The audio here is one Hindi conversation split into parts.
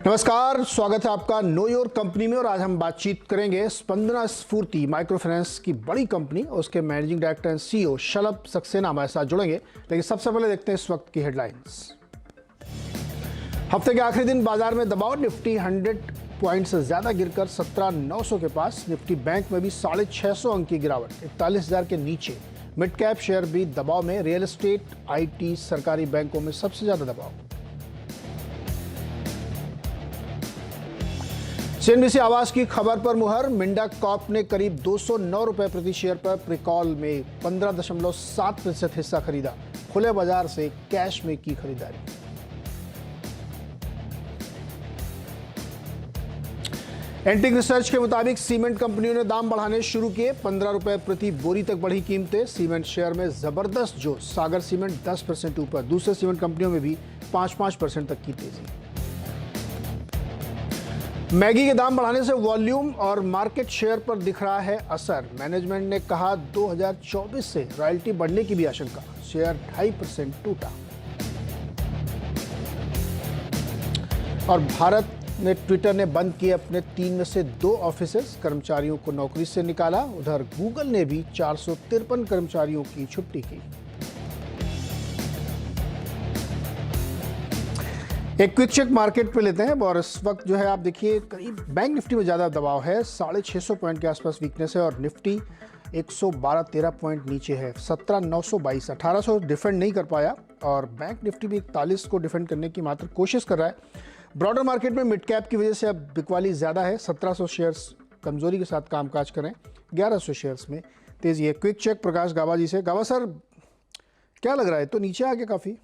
नमस्कार, स्वागत है आपका नो योर कंपनी में। और आज हम बातचीत करेंगे स्पंदना स्फूर्ति माइक्रो फाइनेंस की बड़ी कंपनी और उसके मैनेजिंग डायरेक्टर एंड सीईओ शलभ सक्सेना हमारे साथ जुड़ेंगे। लेकिन सबसे पहले देखते हैं इस वक्त की हेडलाइंस। हफ्ते के आखिरी दिन बाजार में दबाव, निफ्टी 100 पॉइंट से ज्यादा गिरकर 17,900 के पास। निफ्टी बैंक में भी 650 अंक की गिरावट, 41,000 के नीचे। मिड कैप शेयर भी दबाव में, रियल एस्टेट, आईटी, सरकारी बैंकों में सबसे ज्यादा दबाव। सीएनबीसी आवास की खबर पर मुहर, मिंडा कॉर्प ने करीब 209 रुपए प्रति शेयर पर प्रीकॉल में 15.7% हिस्सा खरीदा। खुले बाजार से कैश में की खरीदारी। एंटिक रिसर्च के मुताबिक सीमेंट कंपनियों ने दाम बढ़ाने शुरू किए। 15 रुपए प्रति बोरी तक बढ़ी कीमतें। सीमेंट शेयर में जबरदस्त जोश, सागर सीमेंट 10% ऊपर। दूसरे सीमेंट कंपनियों में भी 5% तक की तेजी। मैगी के दाम बढ़ाने से वॉल्यूम और मार्केट शेयर पर दिख रहा है असर। मैनेजमेंट ने कहा 2024 से रॉयल्टी बढ़ने की भी आशंका। शेयर 2.5% टूटा। और भारत ने ट्विटर ने बंद किए अपने 3 में से 2 ऑफिसेस, कर्मचारियों को नौकरी से निकाला। उधर गूगल ने भी 453 कर्मचारियों की छुट्टी की। एक क्विक चेक मार्केट पे लेते हैं और इस वक्त जो है आप देखिए करीब बैंक निफ्टी में ज़्यादा दबाव है, 650 पॉइंट के आसपास वीकनेस है। और निफ्टी 112-13 पॉइंट नीचे है, 17,922, 1800 डिफेंड नहीं कर पाया। और बैंक निफ्टी भी 41 को डिफेंड करने की मात्र कोशिश कर रहा है। ब्रॉडर मार्केट में मिड कैप की वजह से अब बिकवाली ज़्यादा है, 1700 शेयर्स कमजोरी के साथ कामकाज करें, 1100 शेयर्स में तेजी है। क्विक चेक प्रकाश गाबा जी से। गाबा सर, क्या लग रहा है, तो नीचे आ गया काफ़ी?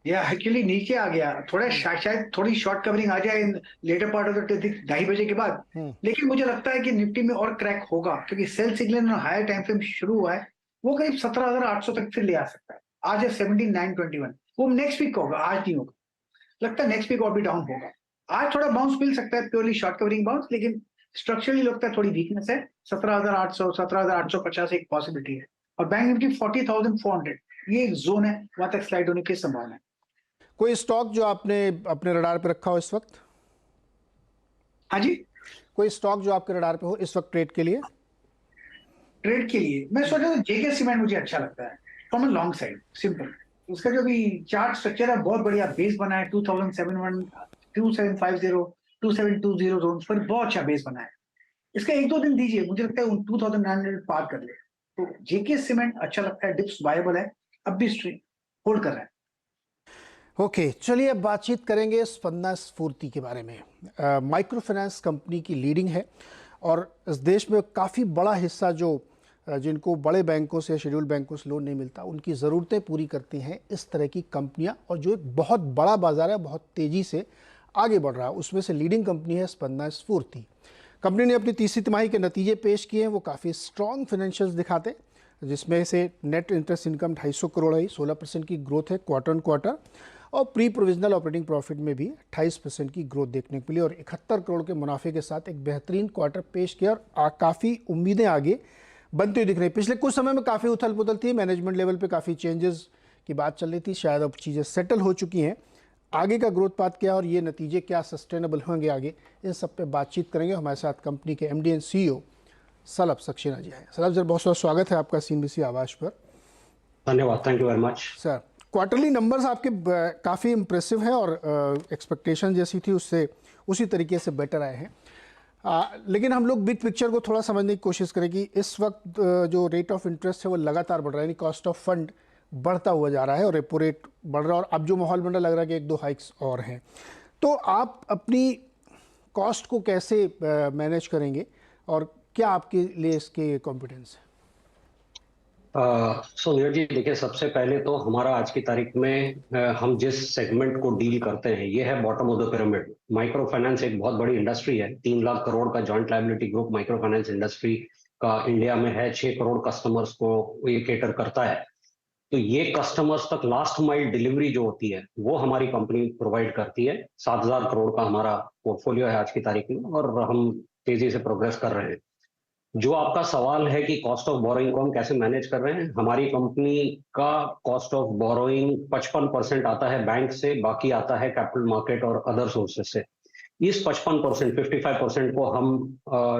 या एक्चुअली नीचे आ गया थोड़ा, शायद थोड़ी शॉर्ट कवरिंग आ जाए लेटर पार्ट ऑफ द 2:30 बजे के बाद। लेकिन मुझे लगता है कि निफ्टी में और क्रैक होगा, क्योंकि sell signal higher time frame शुरू हुआ है। वो करीब 17,800 तक फिर ले आ सकता है। आज है 17,921, वो नेक्स्ट वीक होगा, आज नहीं होगा। लगता है नेक्स्ट वीक और भी डाउन होगा। आज थोड़ा बाउंस मिल सकता है, प्योरली शॉर्ट कवरिंग बाउंस, लेकिन स्ट्रक्चरली लगता है थोड़ी वीकनेस है। 17,800, 17,850 एक पॉसिबिलिटी है। और बैंक निफ्टी 40,400, ये एक जोन है, वहां तक स्लाइड होने की संभावना है। कोई स्टॉक जो आपने अपने रडार पे रखा हो इस वक्त? हाँ जी, कोई स्टॉक जो आपके रडार पे हो इस वक्त ट्रेड के लिए? ट्रेड के लिए मैं सोच रहा हूँ जेके सीमेंट मुझे अच्छा लगता है from a long side. Simple, उसका जो भी चार्ट स्ट्रक्चर है बहुत बढ़िया, बेस बना है 2751, 2750, 2720 जोन पर बहुत अच्छा बेस बना है। इसका 1-2 दिन दीजिए, मुझे लगता है 2900 पार कर ले। तो जेके सीमेंट अच्छा लगता है, डिप्स वायबल है, अब भी स्ट्रीट होल्ड कर रहा है। ओके, चलिए अब बातचीत करेंगे स्पंदना स्फूर्ति के बारे में। माइक्रो फाइनेंस कंपनी की लीडिंग है और इस देश में काफ़ी बड़ा हिस्सा जो जिनको बड़े बैंकों से, शेड्यूल्ड बैंकों से लोन नहीं मिलता, उनकी ज़रूरतें पूरी करती हैं इस तरह की कंपनियां। और जो एक बहुत बड़ा बाजार है, बहुत तेज़ी से आगे बढ़ रहा है, उसमें से लीडिंग कंपनी है स्पंदना स्फूर्ति। कंपनी ने अपनी तीसरी तिमाही के नतीजे पेश किए हैं, वो काफ़ी स्ट्रॉन्ग फाइनेंशियल्स दिखाते हैं, जिसमें से नेट इंटरेस्ट इनकम 250 करोड़ है, 16% की ग्रोथ है क्वार्टर ऑन क्वार्टर। और प्री प्रोविजनल ऑपरेटिंग प्रॉफिट में भी 28% की ग्रोथ देखने को मिली और 71 करोड़ के मुनाफे के साथ एक बेहतरीन क्वार्टर पेश किया। और काफ़ी उम्मीदें आगे बनती हुई दिख रही। पिछले कुछ समय में काफ़ी उथल पुथल थी, मैनेजमेंट लेवल पे काफ़ी चेंजेस की बात चल रही थी, शायद अब चीज़ें सेटल हो चुकी हैं। आगे का ग्रोथ पाथ क्या और ये नतीजे क्या सस्टेनेबल होंगे आगे, इन सब पे बातचीत करेंगे। हमारे साथ कंपनी के एमडी एंड सीईओ शलभ सक्सेना जी हैं। शलभ सर, बहुत बहुत स्वागत है आपका सीएनबीसी आवाज पर। धन्यवाद, thank you very much sir. Quarterly numbers आपके काफ़ी इंप्रेसिव हैं और एक्सपेक्टेशन जैसी थी उससे उसी तरीके से बेटर आए हैं। लेकिन हम लोग बिग पिक्चर को थोड़ा समझने की कोशिश करें कि इस वक्त जो रेट ऑफ इंटरेस्ट है वो लगातार बढ़ रहा है, यानी कॉस्ट ऑफ फंड बढ़ता हुआ जा रहा है और रेपो रेट बढ़ रहा है। और अब जो माहौल बन रहा, लग रहा है कि 1-2 हाइक्स और हैं। तो आप अपनी कॉस्ट को कैसे मैनेज करेंगे और क्या आपके लिए इसके कॉम्पिटेंस है? सो नीरज जी, देखिए, सबसे पहले तो हमारा आज की तारीख में हम जिस सेगमेंट को डील करते हैं ये है bottom of the pyramid. Micro finance एक बहुत बड़ी इंडस्ट्री है, 3 लाख करोड़ का joint liability group micro finance industry का इंडिया में है। 6 करोड़ कस्टमर्स को ये केटर करता है। तो ये कस्टमर्स तक लास्ट माइल डिलीवरी जो होती है वो हमारी कंपनी प्रोवाइड करती है। 7,000 करोड़ का हमारा पोर्टफोलियो है आज की तारीख में और हम तेजी से प्रोग्रेस कर रहे हैं। जो आपका सवाल है कि कॉस्ट ऑफ बोरोइंग को हम कैसे मैनेज कर रहे हैं, हमारी कंपनी का कॉस्ट ऑफ बोरोइंग 55% आता है बैंक से, बाकी आता है कैपिटल मार्केट और अदर सोर्सेज से। इस 55%, 55% को हम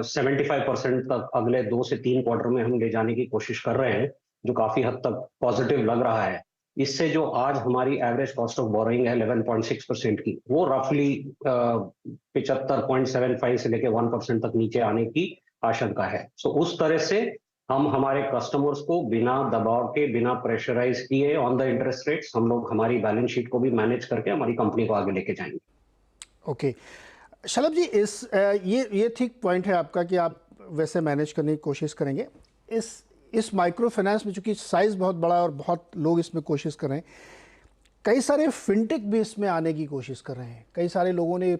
75% तक अगले 2 से 3 क्वार्टर में हम ले जाने की कोशिश कर रहे हैं, जो काफी हद तक पॉजिटिव लग रहा है। इससे जो आज हमारी एवरेज कॉस्ट ऑफ बोरोइंग है 11.6% की, वो रफली 75.75 से लेके 1% तक नीचे आने की आशंका है। सो उस तरह से हम हमारे कस्टमर्स को बिना दबाव के, बिना प्रेशराइज किए ऑन द इंटरेस्ट रेट्स, हम लोग हमारी बैलेंस शीट को भी मैनेज करके हमारी कंपनी को आगे लेके जाएंगे। ओके शलभ जी, ये ठीक पॉइंट है आपका कि आप वैसे मैनेज करने की कोशिश करेंगे। इस माइक्रो फाइनेंस में चूंकि साइज़ बहुत बड़ा और बहुत लोग इसमें कोशिश कर रहे हैं, कई सारे फिनटेक भी इसमें आने की कोशिश कर रहे हैं, कई सारे लोगों ने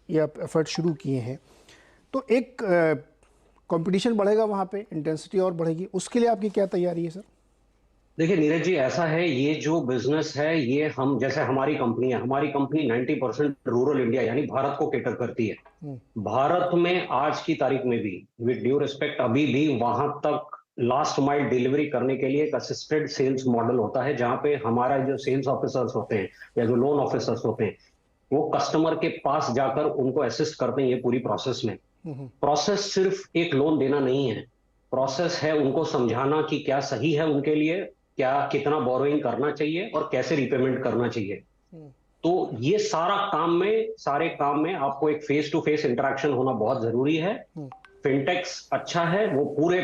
ये एफर्ट शुरू किए हैं, तो एक कंपटीशन बढ़ेगा वहाँ पे, इंटेंसिटी और बढ़ेगी, उसके लिए आपकी क्या तैयारी है सर? देखिए नीरज जी, ऐसा है, ये जो बिजनेस है ये हम, जैसे हमारी कंपनी है, हमारी कंपनी 90% रूरल इंडिया यानी भारत को केटर करती है। भारत में आज की तारीख में भी विद ड्यू रिस्पेक्ट अभी भी वहां तक लास्ट माइल डिलीवरी करने के लिए एक असिस्टेड सेल्स मॉडल होता है, जहां पे हमारा जो सेल्स ऑफिसर्स होते हैं या जो लोन ऑफिसर्स होते हैं वो कस्टमर के पास जाकर उनको असिस्ट करते हैं ये पूरी प्रोसेस में। प्रोसेस सिर्फ एक लोन देना नहीं है, प्रोसेस है उनको समझाना कि क्या सही है उनके लिए, क्या कितना बोरोइंग करना चाहिए और कैसे रिपेमेंट करना चाहिए। तो ये सारे काम में आपको एक फेस टू फेस इंटरेक्शन होना बहुत जरूरी है। फिनटेक्स अच्छा है, वो पूरे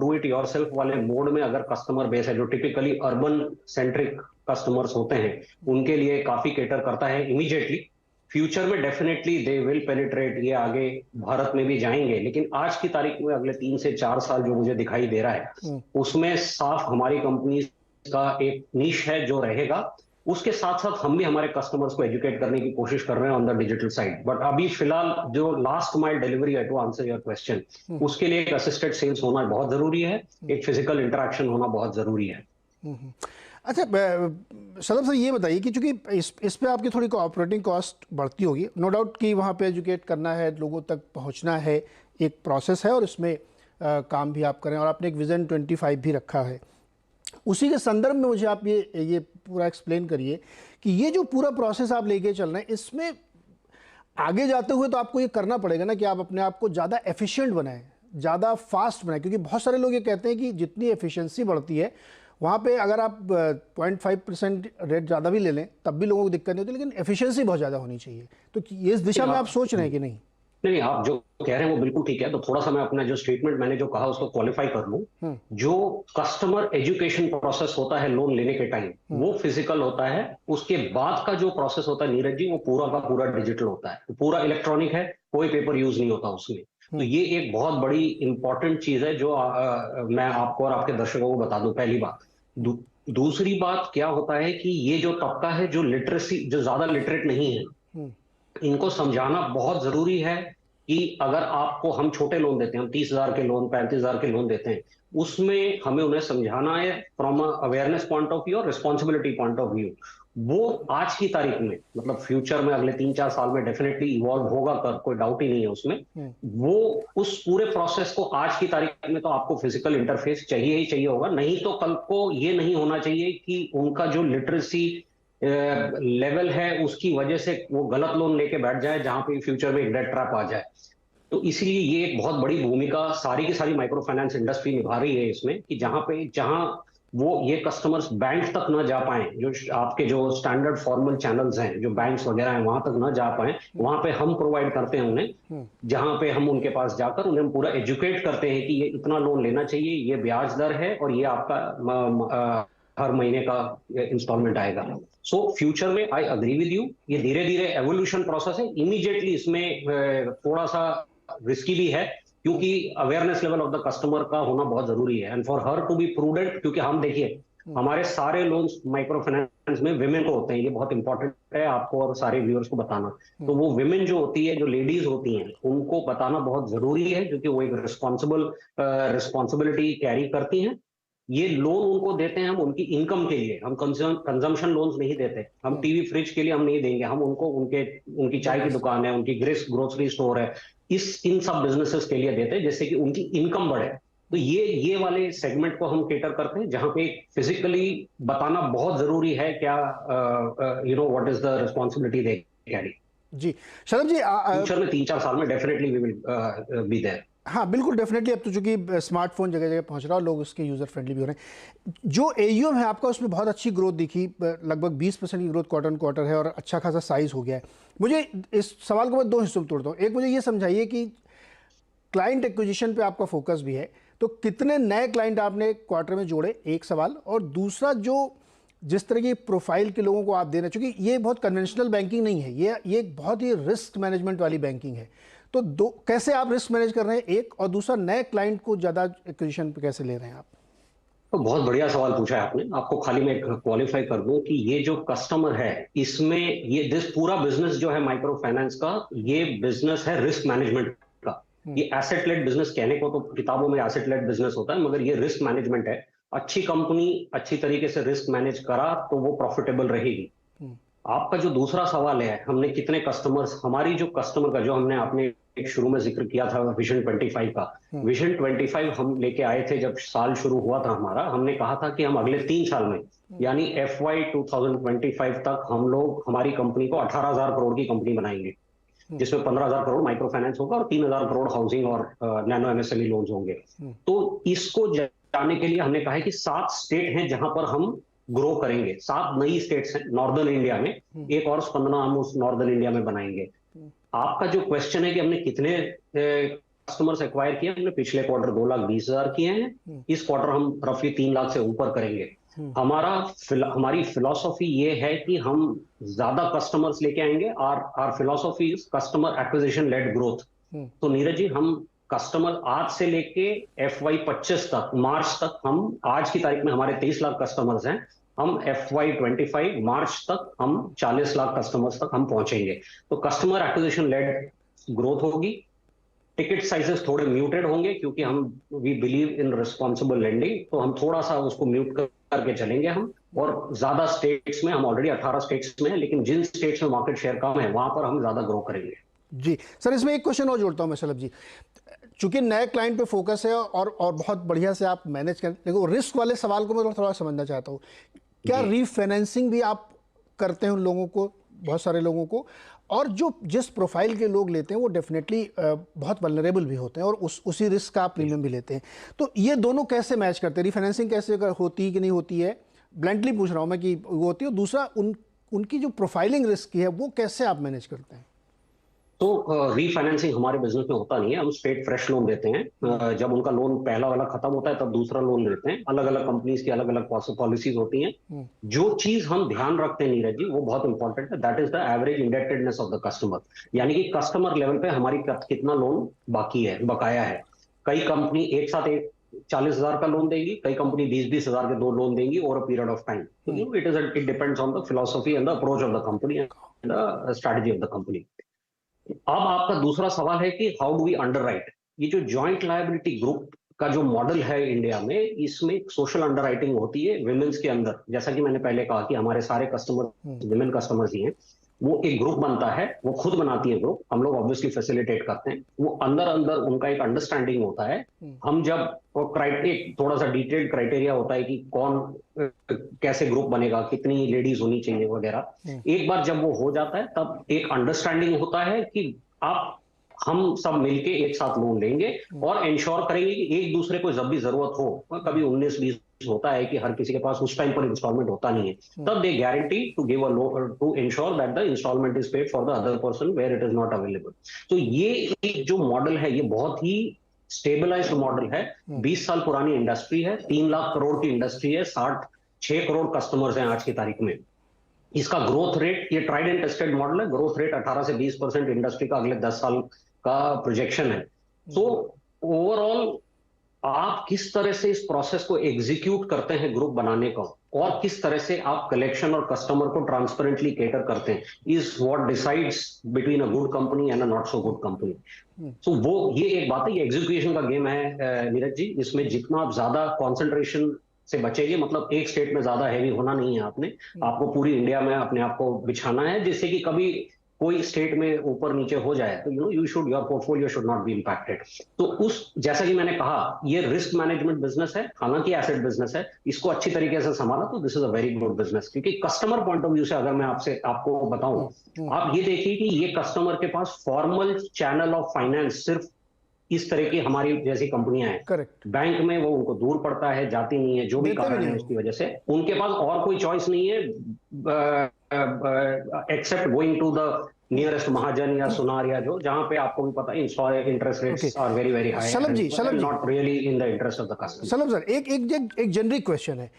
डू इट योरसेल्फ वाले मोड में अगर कस्टमर बेस है जो टिपिकली अर्बन सेंट्रिक कस्टमर्स होते हैं उनके लिए काफी केटर करता है इमीडिएटली। फ्यूचर में डेफिनेटली दे विल पेनिट्रेट, ये आगे भारत में भी जाएंगे, लेकिन आज की तारीख में अगले 3 से 4 साल जो मुझे दिखाई दे रहा है उसमें साफ हमारी कंपनी का एक नीश है जो रहेगा। उसके साथ साथ हम भी हमारे कस्टमर्स को एजुकेट करने की कोशिश कर रहे हैं on the digital side. But अभी फिलहाल जो लास्ट माइल डिलीवरी है, टू आंसर योर क्वेश्चन, उसके लिए एक असिस्टेड सेल्स होना बहुत जरूरी है, एक फिजिकल इंटरेक्शन होना बहुत जरूरी है। अच्छा शलभ सर, ये बताइए कि चूंकि इस पे आपकी थोड़ी ऑपरेटिंग कॉस्ट बढ़ती होगी, नो डाउट कि वहाँ पे एजुकेट करना है, लोगों तक पहुँचना है, एक प्रोसेस है और इसमें काम भी आप करें और आपने एक विज़न 25 भी रखा है। उसी के संदर्भ में मुझे आप ये पूरा एक्सप्लेन करिए कि ये जो पूरा प्रोसेस आप लेके चल रहे हैं, इसमें आगे जाते हुए तो आपको ये करना पड़ेगा ना कि आप अपने आप को ज़्यादा एफिशिएंट बनाएं, ज़्यादा फास्ट बनाएं, क्योंकि बहुत सारे लोग ये कहते हैं कि जितनी एफिशिएंसी बढ़ती है वहाँ पे अगर आप 0.5% रेट ज़्यादा भी ले लें तब भी लोगों को दिक्कत नहीं होती, लेकिन एफिशिएंसी बहुत ज़्यादा होनी चाहिए। तो इस दिशा में आप सोच रहे हैं कि नहीं? नहीं, आप जो कह रहे हैं वो बिल्कुल ठीक है। तो थोड़ा सा मैं अपना जो स्टेटमेंट मैंने जो कहा उसको क्वालिफाई कर लूं। जो कस्टमर एजुकेशन प्रोसेस होता है लोन लेने के टाइम, वो फिजिकल होता है। उसके बाद का जो प्रोसेस होता है नीरज जी, वो पूरा का पूरा डिजिटल होता है, पूरा इलेक्ट्रॉनिक है, कोई पेपर यूज नहीं होता उसमें। तो ये एक बहुत बड़ी इंपॉर्टेंट चीज है जो मैं आपको और आपके दर्शकों को बता दूं, पहली बात। दूसरी बात क्या होता है कि ये जो तबका है जो लिटरेसी, जो ज्यादा लिटरेट नहीं है, इनको समझाना बहुत जरूरी है कि अगर आपको हम छोटे लोन देते हैं, हम 30,000 के लोन, 35,000 के लोन देते हैं, उसमें हमें उन्हें समझाना है from awareness point of view और रिस्पॉन्सिबिलिटी पॉइंट ऑफ व्यू। वो आज की तारीख में, मतलब फ्यूचर में अगले 3-4 साल में डेफिनेटली इवॉल्व होगा, कर कोई डाउट ही नहीं है उसमें। वो उस पूरे प्रोसेस को आज की तारीख में तो आपको फिजिकल इंटरफेस चाहिए ही चाहिए होगा, नहीं तो कल को ये नहीं होना चाहिए कि उनका जो लिटरेसी लेवल है उसकी वजह से वो गलत लोन लेके बैठ जाए जहां पे फ्यूचर में एक डेट ट्रैप आ जाए। तो इसीलिए ये एक बहुत बड़ी भूमिका सारी की सारी माइक्रो फाइनेंस इंडस्ट्री निभा रही है इसमें, कि जहां वो ये कस्टमर्स बैंक तक ना जा पाए, जो आपके जो स्टैंडर्ड फॉर्मल चैनल्स हैं, जो बैंक्स वगैरह हैं, वहां तक ना जा पाए, वहां पे हम प्रोवाइड करते हैं उन्हें, जहां पे हम उनके पास जाकर उन्हें पूरा एजुकेट करते हैं कि ये इतना लोन लेना चाहिए, ये ब्याज दर है और ये आपका हर महीने का इंस्टॉलमेंट आएगा। सो फ्यूचर में आई अग्री विद यू, ये धीरे धीरे एवोल्यूशन प्रोसेस है। इमीडिएटली इसमें थोड़ा सा रिस्की भी है, क्योंकि awareness level of the customer का होना बहुत जरूरी है, and for her to be prudent. क्योंकि हम देखिए हमारे सारे लोन्स माइक्रो फाइनेंस में विमेन को होते हैं, ये बहुत इंपॉर्टेंट है आपको और सारे व्यूअर्स को बताना। तो वो विमेन जो होती है, जो लेडीज होती हैं, उनको बताना बहुत जरूरी है, क्योंकि वो एक रिस्पॉन्सिबिलिटी कैरी करती हैं। ये लोन उनको देते हैं हम उनकी इनकम के लिए, हम कंजम्पशन लोन्स नहीं देते। हम टीवी फ्रिज के लिए हम नहीं देंगे, हम उनको उनकी चाय की दुकान है, उनकी ग्रोसरी स्टोर है, इन सब बिजनेसेस के लिए देते हैं, जिससे कि उनकी इनकम बढ़े। तो ये वाले सेगमेंट को हम केटर करते हैं, जहां पे फिजिकली बताना बहुत जरूरी है क्या what is the responsibility they carry. जी शलभ जी, फ्यूचर में 3-4 साल में definitely we will be there. हाँ बिल्कुल डेफिनेटली, अब तो चूंकि स्मार्टफोन जगह जगह पहुंच रहा है और लोग उसके यूज़र फ्रेंडली भी हो रहे हैं। जो एयूएम है आपका, उसमें बहुत अच्छी ग्रोथ दिखी, लगभग 20% की ग्रोथ क्वार्टर ऑन क्वार्टर है और अच्छा खासा साइज हो गया है। मुझे इस सवाल को मैं दो हिस्सों में तोड़ता हूँ। एक, मुझे ये समझाइए कि क्लाइंट एक्विजिशन पे आपका फोकस भी है, तो कितने नए क्लाइंट आपने क्वार्टर में जोड़े, एक सवाल। और दूसरा, जो जिस तरह की प्रोफाइल के लोगों को आप दे रहे हैं, क्योंकि ये बहुत कन्वेंशनल बैंकिंग नहीं है, ये एक बहुत ही रिस्क मैनेजमेंट वाली बैंकिंग है, तो दो कैसे आप रिस्क मैनेज कर रहे हैं एक, और दूसरा नए क्लाइंट को ज़्यादा एक्विजिशन पे कैसे ले रहे हैं आप? तो बहुत बढ़िया सवाल पूछा है आपने। आपको खाली मैं क्वालिफाई कर दूं कि ये जो कस्टमर है, इसमें ये दिस पूरा बिजनेस जो है माइक्रो फाइनेंस का, ये बिजनेस है रिस्क मैनेजमेंट का। ये एसेट लेड बिजनेस, कहने को तो किताबों में एसेट लेड बिजनेस होता है, मगर ये रिस्क मैनेजमेंट है। अच्छी कंपनी अच्छी तरीके से रिस्क मैनेज करा तो वो प्रॉफिटेबल रहेगी। आपका जो दूसरा सवाल है, हमने कितने कस्टमर्स, हमारी जो कस्टमर का, जो हमने आपने एक शुरू में जिक्र किया था विजन 25 का, विजन 25 हम लेके आए थे जब साल शुरू हुआ था हमारा। हमने कहा था कि हम अगले 3 साल में, यानी FY 2025 तक हम लोग हमारी कंपनी को 18,000 करोड़ की कंपनी बनाएंगे, जिसमें 15,000 करोड़ माइक्रो फाइनेंस होगा और 3,000 करोड़ हाउसिंग और नैनो MSME लोन्स होंगे। तो इसको जाने के लिए हमने कहा है कि 7 स्टेट हैं जहां पर हम ग्रो करेंगे। 7 नई स्टेट्स हैं नॉर्दर्न इंडिया में, एक और स्पंदना हम उस नॉर्दर्न इंडिया में बनाएंगे। आपका जो क्वेश्चन है कि हमने कितने कस्टमर्स एक्वायर किए, हमने पिछले क्वार्टर 2,20,000 किए हैं। इस क्वार्टर हम रफली 3 लाख से ऊपर करेंगे। हमारी फिलॉसफी ये है कि हम ज्यादा कस्टमर्स लेके आएंगे। Our philosophy is customer acquisition led growth. तो नीरज जी, हम कस्टमर आज से लेके FY 25 तक, मार्च तक, हम आज की तारीख में हमारे 23 लाख कस्टमर्स हैं। हम FY 25 मार्च तक हम 40 लाख कस्टमर्स तक हम पहुंचेंगे। तो कस्टमर एक्विजिशन लेड ग्रोथ होगी। टिकट साइजेस थोड़े म्यूटेड होंगे क्योंकि हम we believe in responsible lending, तो हम थोड़ा सा उसको म्यूट करके चलेंगे हम। और ज्यादा स्टेट्स में, हम ऑलरेडी 18 स्टेट्स में हैं, लेकिन जिन स्टेट्स में मार्केट शेयर कम है वहां पर हम ज्यादा ग्रो करेंगे। जी सर, इसमें एक क्वेश्चन और जोड़ता हूं मैं शलभ जी। चूंकि नए क्लाइंट पे फोकस है और बहुत बढ़िया से आप मैनेज कर, लेकिन रिस्क वाले सवाल को मैं थोड़ा समझना चाहता हूँ। क्या रीफाइनेंसिंग भी आप करते हैं उन लोगों को, बहुत सारे लोगों को? और जो जिस प्रोफाइल के लोग लेते हैं वो डेफिनेटली बहुत वल्नरेबल भी होते हैं और उसी रिस्क का प्रीमियम भी लेते हैं, तो ये दोनों कैसे मैच करते हैं? रीफाइनेंसिंग कैसे होती है कि नहीं होती है, ब्लैंकली पूछ रहा हूँ मैं कि वो होती है। और दूसरा, उनकी जो प्रोफाइलिंग रिस्क की है वो कैसे आप मैनेज करते हैं? तो रीफाइनेंसिंग हमारे बिजनेस में होता नहीं है। हम स्ट्रेट फ्रेश लोन देते हैं। जब उनका लोन पहला वाला खत्म होता है तब दूसरा लोन देते हैं। अलग अलग कंपनीज की अलग अलग पॉलिसीज होती हैं। जो चीज हम ध्यान रखते हैं नीरज जी, वो बहुत इंपॉर्टेंट है, that is the average indebtedness of the customer. यानी कि कस्टमर लेवल पे हमारी कितना लोन बाकी है, बकाया है। कई कंपनी एक साथ 40,000 का लोन देगी, कई कंपनी 20-20 हजार के 2 लोन देंगी over a period of time. It depends on the philosophy and the approach of the company and the strategy of the company. अब आपका दूसरा सवाल है कि हाउ डू वी अंडरराइट। ये जो जॉइंट लायबिलिटी ग्रुप का जो मॉडल है इंडिया में, इसमें सोशल अंडरराइटिंग होती है विमेंस के अंदर। जैसा कि मैंने पहले कहा कि हमारे सारे कस्टमर विमेन कस्टमर्स ही हैं। वो एक ग्रुप बनता है, वो खुद बनाती है ग्रुप, हम लोग ऑब्वियसली फैसिलिटेट करते हैं। वो अंदर उनका एक अंडरस्टैंडिंग होता है। हम जब एक थोड़ा सा डिटेल्ड क्राइटेरिया होता है कि कौन कैसे ग्रुप बनेगा, कितनी लेडीज होनी चाहिए वगैरह। एक बार जब वो हो जाता है तब एक अंडरस्टैंडिंग होता है कि हम सब मिलके एक साथ लोन लेंगे और इंश्योर करेंगे कि एक दूसरे को जब भी जरूरत हो, कभी 19-20 होता है कि हर किसी के पास उस टाइम पर इंस्टॉलमेंट होता नहीं है, तब they guarantee to give a loan to ensure that the installment is paid for the other person where it is not available. तो ये एक जो मॉडल है, ये बहुत ही स्टेबलाइज्ड मॉडल है। 20 साल पुरानी इंडस्ट्री है, 3 लाख करोड़ की इंडस्ट्री है, 66 करोड़ कस्टमर्स हैं आज की तारीख में। इसका ग्रोथ रेट, ये ट्राइड एंड टेस्टेड मॉडल है, ग्रोथ रेट 18 से 20% इंडस्ट्री का अगले 10 साल का प्रोजेक्शन है। तो ओवरऑल आप किस तरह से इस प्रोसेस को एग्जीक्यूट करते हैं ग्रुप बनाने का, और किस तरह से आप कलेक्शन और कस्टमर को ट्रांसपेरेंटली केटर करते हैं, is what decides between a good company and a not so good company. तो वो ये एक बात है, ये एग्जीक्यूशन का गेम है नीरज जी। इसमें जितना आप ज्यादा कॉन्सेंट्रेशन से बचेंगे, मतलब एक स्टेट में ज्यादा हैवी होना नहीं है आपको पूरी इंडिया में अपने आप को बिछाना है, जिससे कि कभी कोई स्टेट में ऊपर नीचे हो जाए तो your portfolio should not be impacted. तो जैसा कि मैंने कहा, ये रिस्क मैनेजमेंट बिजनेस है, हालांकि एसेट बिजनेस है, इसको अच्छी तरीके से संभाला तो this is a very good business. क्योंकि कस्टमर पॉइंट ऑफ व्यू से अगर मैं आपको बताऊं, आप ये देखिए कि ये कस्टमर के पास फॉर्मल चैनल ऑफ फाइनेंस सिर्फ इस तरह की हमारी जैसी कंपनियां हैं, करेक्ट, बैंक में वो उनको दूर पड़ता है, जाती नहीं है, जो भी कारण है उसकी वजह से उनके पास और कोई चॉइस नहीं है except going to the nearest mahajan या सुनार या जहां पे आपको भी पता है interest rates are very very high, Shalabh ji not really in the interest of the customer. Shalabh sir, एक जेनरिक क्वेश्चन है,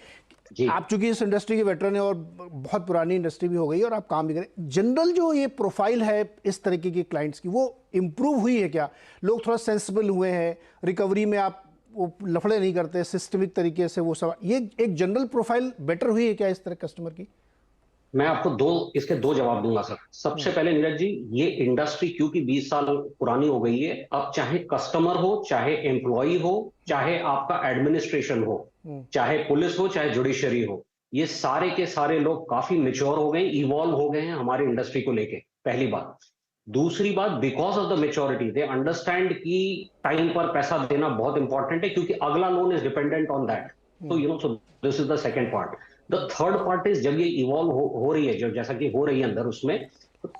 आप चूंकि इस इंडस्ट्री के वेटरन है और बहुत पुरानी इंडस्ट्री भी हो गई और आप काम भी करें, जनरल जो ये प्रोफाइल है इस तरीके के क्लाइंट्स की, वो इम्प्रूव हुई है क्या? लोग थोड़ा सेंसिबल हुए हैं, रिकवरी में आप वो लफड़े नहीं करते, सिस्टमिक तरीके से वो सब, ये एक जनरल प्रोफाइल बेटर हुई है क्या इस तरह कस्टमर की? मैं आपको इसके दो जवाब दूंगा सर। सबसे पहले नीरज जी, ये इंडस्ट्री क्योंकि 20 साल पुरानी हो गई है, अब चाहे कस्टमर हो, चाहे एम्प्लॉय हो, चाहे आपका एडमिनिस्ट्रेशन हो, चाहे पुलिस हो, चाहे जुडिशरी हो, ये सारे के सारे लोग काफी मेच्योर हो गए, इवॉल्व हो गए हैं हमारी इंडस्ट्री को लेके, पहली बात। दूसरी बात, because of the maturity they understand कि टाइम पर पैसा देना बहुत इंपॉर्टेंट है, क्योंकि अगला loan is dependent on that. तो so this is the second part. The third part is, जब ये इवॉल्व हो रही है, जैसा कि हो रही है अंदर, उसमें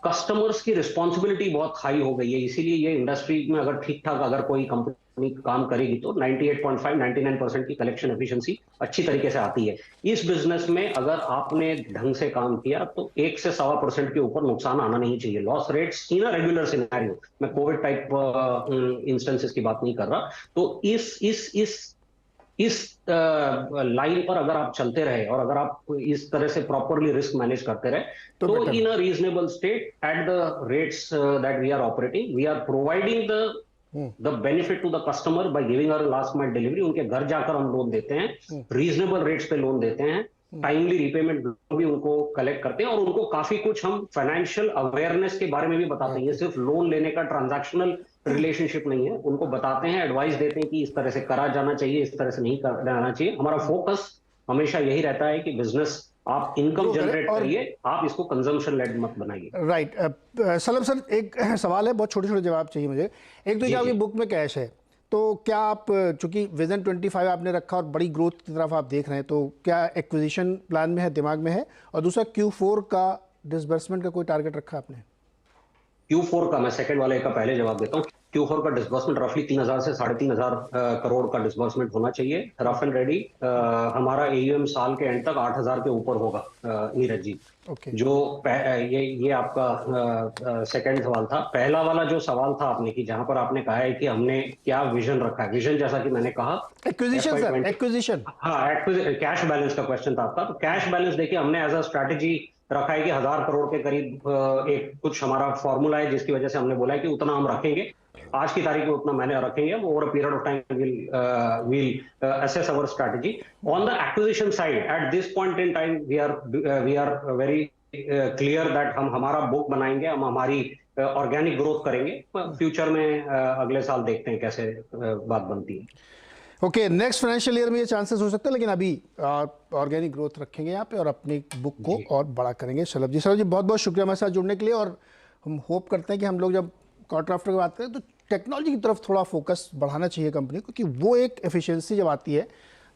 कस्टमर्स की रिस्पॉन्सिबिलिटी बहुत हाई हो गई है। इसीलिए ये इंडस्ट्री में अगर ठीक ठाक अगर कोई कंपनी काम करेगी तो 98.5-99% की कलेक्शन एफिशिएंसी अच्छी तरीके से आती है। इस बिजनेस में अगर आपने ढंग से काम किया तो 1 से 1.25% के ऊपर नुकसान आना नहीं चाहिए। Loss rates in a regular scenario, मैं कोविड टाइप इंस्टेंसेस की बात नहीं कर रहा। तो इस लाइन पर अगर आप चलते रहे और अगर आप इस तरह से प्रॉपरली रिस्क मैनेज करते रहे तो in a reasonable state at the rates that we are operating, we are providing the benefit to the customer by giving our last mile delivery. उनके घर जाकर हम लोन देते हैं, रीजनेबल रेट्स पे लोन देते हैं, टाइमली रिपेमेंट भी उनको कलेक्ट करते हैं, और उनको काफी कुछ हम फाइनेंशियल अवेयरनेस के बारे में भी बताते हैं। सिर्फ लोन लेने का ट्रांजैक्शनल रिलेशनशिप नहीं है, उनको बताते हैं, एडवाइस देते हैं कि इस तरह से करा जाना चाहिए, इस तरह से नहीं जाना चाहिए। हमारा फोकस हमेशा यही रहता है कि बिजनेस आप इनकम जनरेट करिए, आप इसको कंजम्पशन लेड मत बनाइए। राइट। शलभ सर, एक सवाल है, बहुत छोटे छोटे जवाब चाहिए मुझे। एक तो आपकी बुक में कैश है, तो क्या आप, चूंकि विजन 25 आपने रखा और बड़ी ग्रोथ की तरफ आप देख रहे हैं, तो क्या एक्विजिशन प्लान में है, दिमाग में है? और दूसरा, Q4 का डिसबर्समेंट का कोई टारगेट रखा आपने? Q4 का मैं सेकंड वाले का पहले जवाब देता हूँ। Q4 का डिसबर्समेंट रफली 3,000 से 3,500 करोड़ का डिसबर्समेंट होना चाहिए, रफ एंड रेडी। हमारा AUM साल के एंड तक 8,000 के ऊपर होगा नीरज जी। जो ये आपका सेकंड सवाल था। पहला वाला जो सवाल था आपने, कि जहां पर आपने कहा है कि हमने क्या विजन रखा है, विजन जैसा कि मैंने कहा, एक्विजिशन सर, एक्विजिशन, हाँ, कैश बैलेंस का क्वेश्चन था आपका। तो कैश बैलेंस देखिए, हमने एज अ स्ट्रैटेजी रखा है कि 1,000 करोड़ के करीब एक कुछ हमारा फॉर्मूला है, जिसकी वजह से हमने बोला है कि उतना हम रखेंगे, आज की तारीख में उतना मैंने रखेंगे। Over a period of time we'll assess our strategy on the acquisition side. At this point in time we are very clear that हम हमारा बुक बनाएंगे, हम हमारी ऑर्गेनिक ग्रोथ करेंगे। फ्यूचर में अगले साल देखते हैं कैसे बात बनती है। ओके, नेक्स्ट फाइनेंशियल ईयर में ये चांसेस हो सकते हैं, लेकिन अभी ऑर्गेनिक ग्रोथ रखेंगे यहाँ पे और अपनी बुक को और बड़ा करेंगे। शलभ जी बहुत बहुत शुक्रिया हमारे साथ जुड़ने के लिए, और हम होप करते हैं कि हम लोग जब क्वार्टर आफ्टर की बात करें तो टेक्नोलॉजी की तरफ थोड़ा फोकस बढ़ाना चाहिए कंपनी को, क्योंकि वो एक एफिशिएंसी जब आती है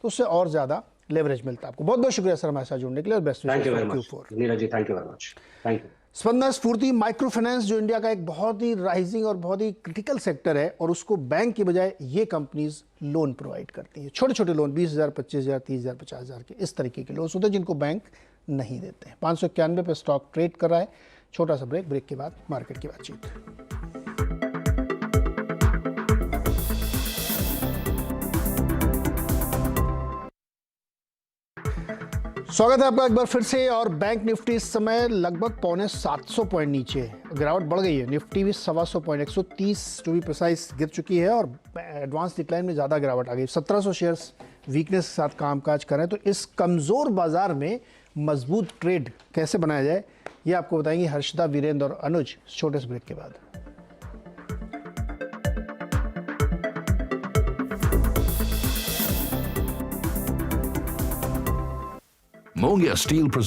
तो उससे और ज़्यादा लेवरेज मिलता है आपको। बहुत बहुत शुक्रिया सर हमारे साथ जुड़ने के लिए, और best wishes for Q4। Neeraj ji, thank you very much. Thank you. Spandana Sphoorty micro finance, जो इंडिया का एक बहुत ही राइजिंग और बहुत ही क्रिटिकल सेक्टर है, और उसको बैंक की बजाय ये कंपनीज लोन प्रोवाइड करती हैं। छोटे छोटे लोन, 20,000, 25,000, 30,000, 50,000 के इस तरीके के लोन होते हैं जिनको बैंक नहीं देते हैं। 591 पे स्टॉक ट्रेड कर रहा है। छोटा सा ब्रेक के बाद मार्केट की बातचीत। स्वागत है आपका एक बार फिर से। और बैंक निफ्टी इस समय लगभग 750 पॉइंट नीचे है, गिरावट बढ़ गई है। निफ्टी भी 125 पॉइंट, 130 टू बी प्रिसाइज गिर चुकी है, और एडवांस डिक्लाइन में ज़्यादा गिरावट आ गई। 1700 शेयर्स वीकनेस के साथ कामकाज कर रहे हैं। तो इस कमज़ोर बाजार में मजबूत ट्रेड कैसे बनाया जाए, ये आपको बताएंगे हर्षदा, वीरेंद्र और अनुज छोटे से ब्रेक के बाद। Mongia Steel presents